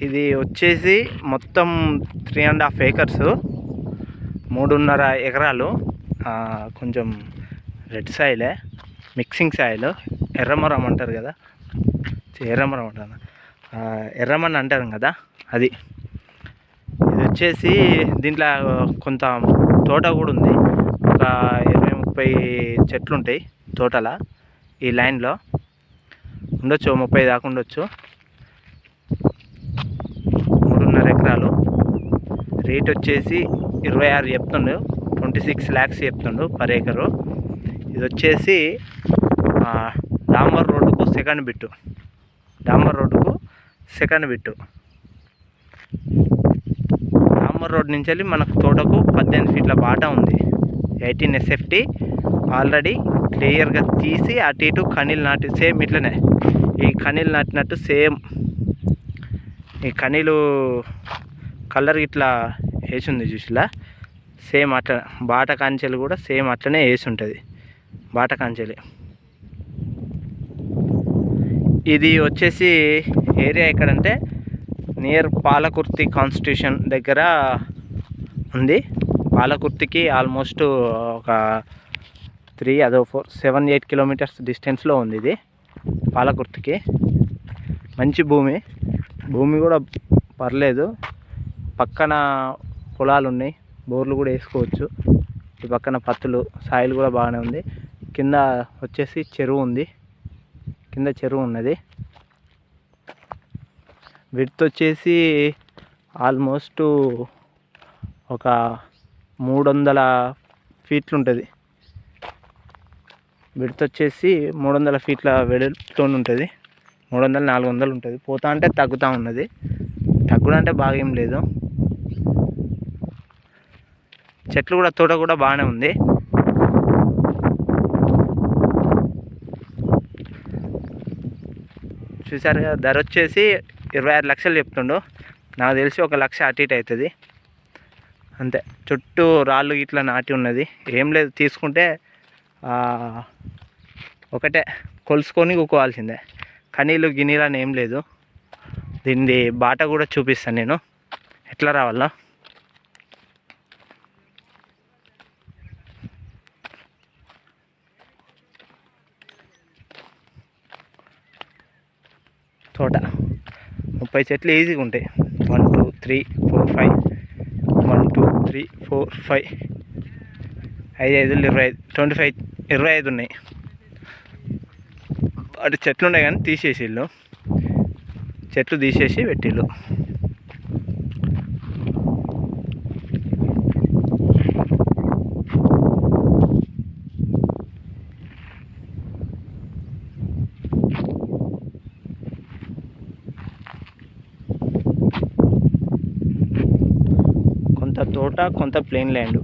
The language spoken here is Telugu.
ఇది వచ్చేసి మొత్తం 3.5 acres, 3.5 ఎకరాలు. కొంచెం రెడ్ సాయిలే, మిక్సింగ్ సాయిల్, ఎర్రమరం అంటారు కదా, ఎర్రమరం అంటారు, ఎర్రమని అంటారు కదా అది. ఇది వచ్చేసి దీంట్లో కొంత తోట కూడా ఉంది. ఒక 20-30 చెట్లు ఉంటాయి తోటలా. ఈ లైన్లో ఉండొచ్చు, 30 దాకా ఉండొచ్చు. 3.5 ఎకరాలు. రేట్ వచ్చేసి 26 చెప్తుండు, 26 lakhs చెప్తుండు పర్ ఏకరు. ఇది వచ్చేసి డాంబర్ రోడ్డుకు సెకండ్ బిట్టు. డాంబర్ రోడ్డుకు సెకండ్ బిట్టు. డాంబర్ రోడ్ నుంచి వెళ్ళి మనకు తోటకు 18 feet బాట ఉంది. 18 SFT ఆల్రెడీ క్లియర్గా తీసి అటు ఇటు కనీలు నాటి, సేమ్ ఇట్లనే ఈ కనీలు నాటినట్టు సేమ్ ఈ కనీలు కలర్ ఇట్లా వేసింది చూసిలా, సేమ్ అట్లా బాట కాంచెలు కూడా సేమ్ అట్లనే వేసి ఉంటుంది. బాట కాంచెలు. ఇది వచ్చేసి ఏరియా ఎక్కడంటే నియర్ పాలకుర్తి కాన్స్టిట్యూషన్ దగ్గర ఉంది. పాలకుర్తికి ఆల్మోస్ట్ ఒక 7-8 kilometers డిస్టెన్స్లో ఉంది ఇది పాలకుర్తికి. మంచి భూమి కూడా పర్లేదు. పక్కన పొలాలు ఉన్నాయి, బోర్లు కూడా వేసుకోవచ్చు. ఈ పక్కన పత్తులు, సాయిల్ కూడా బాగానే ఉంది. కింద వచ్చేసి చెరువు ఉంది, కింద చెరువు ఉన్నది. విడ్త్ వచ్చేసి ఆల్మోస్ట్ ఒక 300 feet ఉంటుంది. విడ్త్ వచ్చేసి 300 feet వెడల్పుతో ఉంటుంది. 300-400 ఉంటుంది. పోతా అంటే తగ్గుతూ ఉన్నది. తగ్గుడు అంటే బాగా ఏం లేదు. చెట్లు కూడా, తోట కూడా బాగానే ఉంది. చూసారు కదా. ధర వచ్చేసి 26 lakhs చెప్తుండు. నాకు తెలిసి 1 lakh అటు ఇటు అవుతుంది అంతే. చుట్టూ రాళ్ళు ఇట్లా నాటి ఉన్నది. ఏం లేదు, తీసుకుంటే ఒకటే కొలుసుకొని కూకోవాల్సిందే. కనీలు గిన్నీలు అని ఏం లేదు. దీన్ని బాట కూడా చూపిస్తాను నేను ఎట్లా రావాలో. తోట 30 చెట్లు ఈజీగా ఉంటాయి. 1 2 3 4 5 1 2 3 4 5 5 5 25 25 25 ఉన్నాయి. అటు చెట్లు ఉన్నాయి కానీ తీసేసిళ్ళు, చెట్లు తీసేసి పెట్టిళ్ళు. కొంత తోట, కొంత ప్లెయిన్ ల్యాండ్.